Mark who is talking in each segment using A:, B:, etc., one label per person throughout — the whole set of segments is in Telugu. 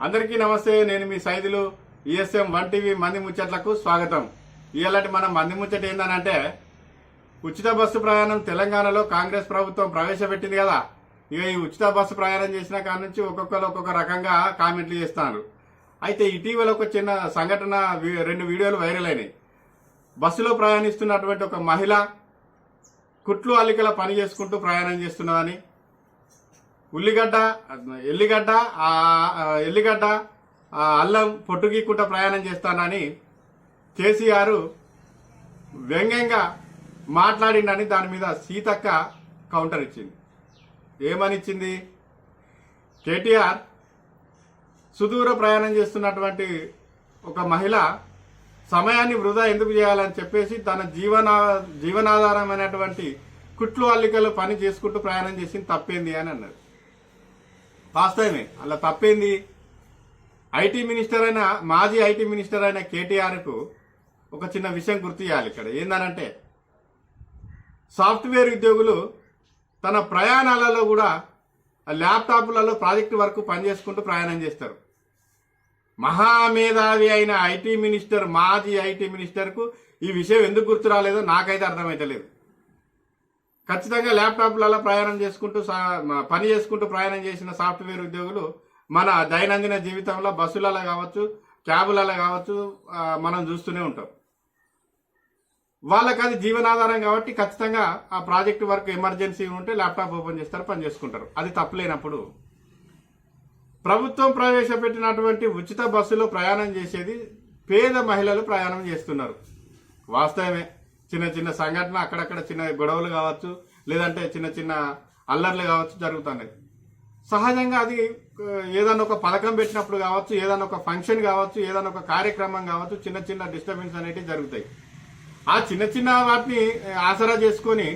A: అందరికీ నమస్తే. నేను మీ సైదులు. ఈఎస్ఎం 1 టీవీ మంది ముచ్చట్లకు స్వాగతం. ఇలాంటి మన మంది ముచ్చట ఏందనంటే, ఉచిత బస్సు ప్రయాణం తెలంగాణలో కాంగ్రెస్ ప్రభుత్వం ప్రవేశపెట్టింది కదా. ఇక ఈ ఉచిత బస్సు ప్రయాణం చేసిన కాడ నుంచి ఒక్కొక్కరు ఒక్కొక్క రకంగా కామెంట్లు చేస్తున్నారు. అయితే ఇటీవల ఒక చిన్న సంఘటన, 2 వీడియోలు వైరల్ అయినాయి. బస్సులో ప్రయాణిస్తున్నటువంటి ఒక మహిళ కుట్లు అల్లికల పని చేసుకుంటూ ప్రయాణం చేస్తున్నదని, ఎల్లిగడ్డ అల్లం పొట్టు గీకుంటా ప్రయాణం చేస్తానని కేసీఆర్ వ్యంగ్యంగా మాట్లాడిండని దాని మీద సీతక్క కౌంటర్ ఇచ్చింది. ఏమనిచ్చింది? కేటీఆర్ సుదూర ప్రయాణం చేస్తున్నటువంటి ఒక మహిళ సమయాన్ని వృధా ఎందుకు చేయాలని చెప్పేసి తన జీవనాధారమైనటువంటి కుట్లు అల్లికలు పని చేసుకుంటూ ప్రయాణం చేసింది తప్పేంది అని అన్నారు. వాస్తవమే, అలా తప్పేంది. మాజీ ఐటీ మినిస్టర్ అయిన కేటీఆర్కు ఒక చిన్న విషయం గుర్తు చేయాలి. ఇక్కడ ఏందనంటే, సాఫ్ట్వేర్ ఉద్యోగులు తన ప్రయాణాలలో కూడా ల్యాప్టాప్లలో ప్రాజెక్టు వరకు పనిచేసుకుంటూ ప్రయాణం చేస్తారు. మహామేధావి అయిన మాజీ ఐటీ మినిస్టర్కు ఈ విషయం ఎందుకు గుర్తు రాలేదో నాకైతే అర్థమైతలేదు. ఖచ్చితంగా ల్యాప్టాప్లలో ప్రయాణం చేసుకుంటూ పని చేసుకుంటూ ప్రయాణం చేసిన సాఫ్ట్వేర్ ఉద్యోగులు మన దైనందిన జీవితంలో బస్సులలో కావచ్చు, క్యాబులలో కావచ్చు మనం చూస్తూనే ఉంటాం. వాళ్ళకి అది జీవనాధారం కాబట్టి ఖచ్చితంగా ఆ ప్రాజెక్టు వర్క్ ఎమర్జెన్సీ ఉంటే ల్యాప్టాప్ ఓపెన్ చేస్తారు, పని చేసుకుంటారు. అది తప్పులేనప్పుడు ప్రభుత్వం ప్రవేశపెట్టినటువంటి ఉచిత బస్సులో ప్రయాణం చేసేది పేద మహిళలు ప్రయాణం చేస్తున్నారు. వాస్తవమే, చిన్న చిన్న సంఘటన, అక్కడక్కడ చిన్న గొడవలు కావచ్చు, లేదంటే చిన్న చిన్న అల్లర్లు కావచ్చు జరుగుతున్నాయి. సహజంగా అది ఏదైనా ఒక పథకం పెట్టినప్పుడు కావచ్చు, ఏదైనా ఒక ఫంక్షన్ కావచ్చు, ఏదైనా ఒక కార్యక్రమం కావచ్చు, చిన్న చిన్న డిస్టర్బెన్స్ అనేటివి జరుగుతాయి. ఆ చిన్న చిన్న వాటిని ఆసరా చేసుకొని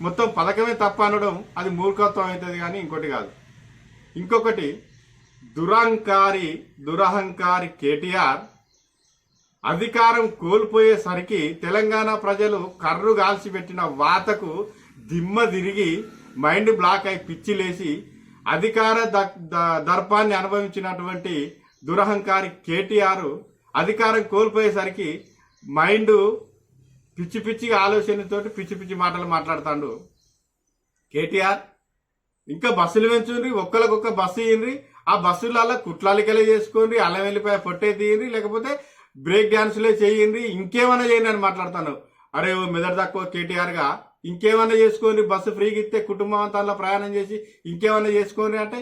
A: మొత్తం పథకమే తప్ప అనడం అది మూర్ఖత్వం అవుతుంది, కానీ ఇంకోటి కాదు. ఇంకొకటి, దురహంకారి కేటీఆర్ అధికారం కోల్పోయేసరికి తెలంగాణ ప్రజలు కర్రు గాల్చి పెట్టిన వాతకు దిమ్మ తిరిగి మైండ్ బ్లాక్ అయి పిచ్చిలేసి అధికార దర్పాన్ని అనుభవించినటువంటి దురహంకారి కేటీఆర్ అధికారం కోల్పోయేసరికి మైండ్ పిచ్చి పిచ్చిగా ఆలోచనతోటి పిచ్చి పిచ్చి మాటలు మాట్లాడుతాడు కేటీఆర్. ఇంకా బస్సులు పెంచుండ్రి, ఒక్కరికొక్క బస్సు ఇయ్యండ్రి, ఆ బస్సులలో కుట్లాలికలే చేసుకోండి, అల్లం వెళ్ళిపోయి పొట్టే తీయండి, లేకపోతే బ్రేక్ డ్యాన్సులే చేయండి, ఇంకేమన్నా చేయండి అని మాట్లాడతాను. అరే ఓ మెదడు తక్కువ కేటీఆర్గా ఇంకేమన్నా చేసుకోండి, బస్సు ఫ్రీగా ఇస్తే కుటుంబం అంతా ప్రయాణం చేసి ఇంకేమన్నా చేసుకోండి అంటే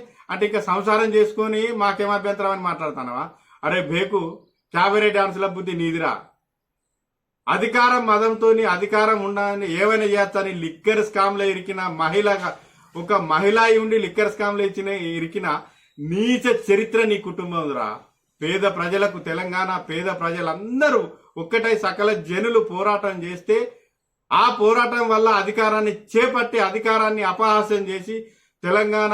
A: ఇంకా సంసారం చేసుకొని మాకేం అభ్యంతరం అని మాట్లాడుతున్నావా? అరే బేకు, క్యాబరే డ్యాన్సుల బుద్ధి నీదిరా. అధికారం మదంతో అధికారం ఉండాలని ఏమైనా చేస్తాని లిక్కర్ స్కామ్లో ఇరికిన ఒక మహిళ ఉండి లిక్కర్ స్కామ్లో ఇరికిన నీచ చరిత్ర నీ కుటుంబం రా. పేద ప్రజలకు, తెలంగాణ పేద ప్రజలందరూ ఒక్కటై సకల జనులు పోరాటం చేస్తే ఆ పోరాటం వల్ల అధికారాన్ని చేపట్టి అధికారాన్ని అపహాస్యం చేసి తెలంగాణ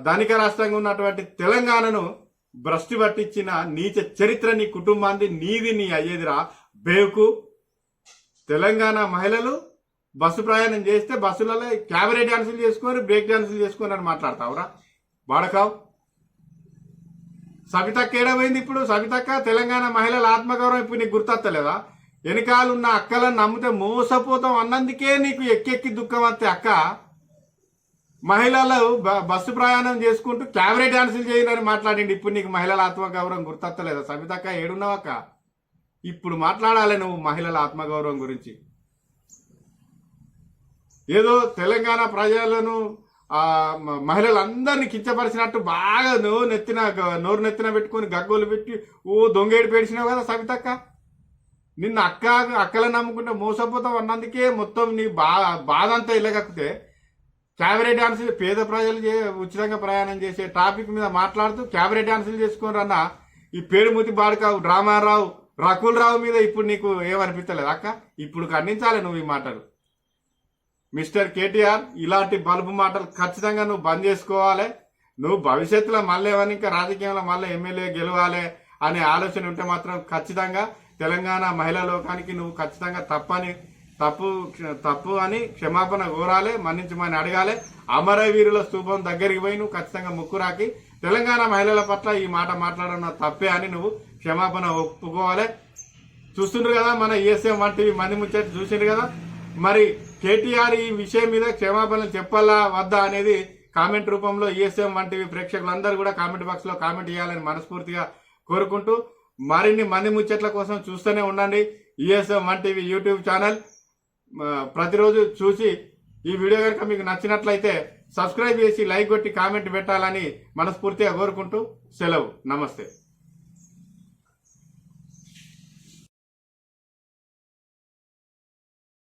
A: ధనిక రాష్ట్రంగా ఉన్నటువంటి తెలంగాణను భ్రష్టి పట్టించిన నీచ చరిత్ర నీ కుటుంబాన్ని, నీది నీ అయ్యేదిరా బేకు. తెలంగాణ మహిళలు బస్సు ప్రయాణం చేస్తే బస్సులలో క్యాబరే డ్యాన్సులు చేసుకొని బ్రేక్ డ్యాన్సులు చేసుకొని అని మాట్లాడతావురా బాడకావు. సబితక్క ఏడమైంది ఇప్పుడు? సబితక్క తెలంగాణ మహిళల ఆత్మగౌరవం ఇప్పుడు నీకు గుర్తొస్తలేదా? వెనకాలన్న అక్కలను నమ్మితే మోసపోతాం అన్నందుకే నీకు ఎక్కెక్కి దుఃఖం వస్తే అక్క. మహిళలు బస్సు ప్రయాణం చేసుకుంటూ క్యాబరే డాన్సులు చేయాలని మాట్లాడిండి. ఇప్పుడు నీకు మహిళల ఆత్మగౌరవం గుర్తొస్తలేదా? సబితక్క ఏడున్నావక్క? ఇప్పుడు మాట్లాడాలి నువ్వు మహిళల ఆత్మగౌరవం గురించి. ఏదో తెలంగాణ ప్రజలను మహిళలందరినీ కించపరిచినట్టు బాగా నోరు నెత్తిన పెట్టుకుని గగ్గోలు పెట్టి ఓ దొంగేడు పేడిచినావు కదా సబితక్క. నిన్న అక్కలను నమ్ముకుంటే మోసపోతావు అన్నందుకే మొత్తం నీ బాధ అంతా ఇళ్ళగక్కితే క్యాబరే డాన్సులు పేద ప్రజలు ఉచితంగా ప్రయాణం చేసే టాపిక్ మీద మాట్లాడుతూ క్యాబరే డాన్సులు చేసుకుని అన్న ఈ పేరుమూతి బాడుకావు రామారావు రకుల్ రావు మీద ఇప్పుడు నీకు ఏమనిపించలేదు అక్క? ఇప్పుడు ఖండించాలి నువ్వు ఈ మాటలు. మిస్టర్ కేటీఆర్, ఇలాంటి బల్బు మాటలు ఖచ్చితంగా నువ్వు బంద్ చేసుకోవాలి. నువ్వు భవిష్యత్తులో మళ్ళీ ఏమని ఇంకా రాజకీయంలో మళ్ళీ ఎమ్మెల్యే గెలవాలి అనే ఆలోచన ఉంటే మాత్రం ఖచ్చితంగా తెలంగాణ మహిళా లోకానికి నువ్వు ఖచ్చితంగా తప్పు అని క్షమాపణ కోరాలి, మన్నించమని అడగాలి. అమరవీరుల స్తూపం దగ్గరికి పోయి నువ్వు ఖచ్చితంగా ముక్కురాకి తెలంగాణ మహిళల పట్ల ఈ మాట మాట్లాడడం తప్పే అని నువ్వు క్షమాపణ ఒప్పుకోవాలి. చూస్తుండ్రు కదా మన ఈఎస్ఎం వంటివి మంది ముచ్చట చూసిండ్రు కదా. మరి కేటీఆర్ ఈ విషయం మీద క్షమాపణ చెప్పాలా వద్దా అనేది కామెంట్ రూపంలో ఈఎస్ఎం వంటివి ప్రేక్షకులందరూ కూడా కామెంట్ బాక్స్ లో కామెంట్ చేయాలని మనస్ఫూర్తిగా కోరుకుంటూ మరిన్ని మంది ముచ్చట్ల కోసం చూస్తూనే ఉండండి ఈఎస్ఎం వంటివి యూట్యూబ్ ఛానల్. ప్రతిరోజు చూసి ఈ వీడియో కనుక మీకు నచ్చినట్లయితే సబ్స్క్రైబ్ చేసి లైక్ కొట్టి కామెంట్ పెట్టాలని మనస్ఫూర్తిగా కోరుకుంటూ సెలవు. నమస్తే.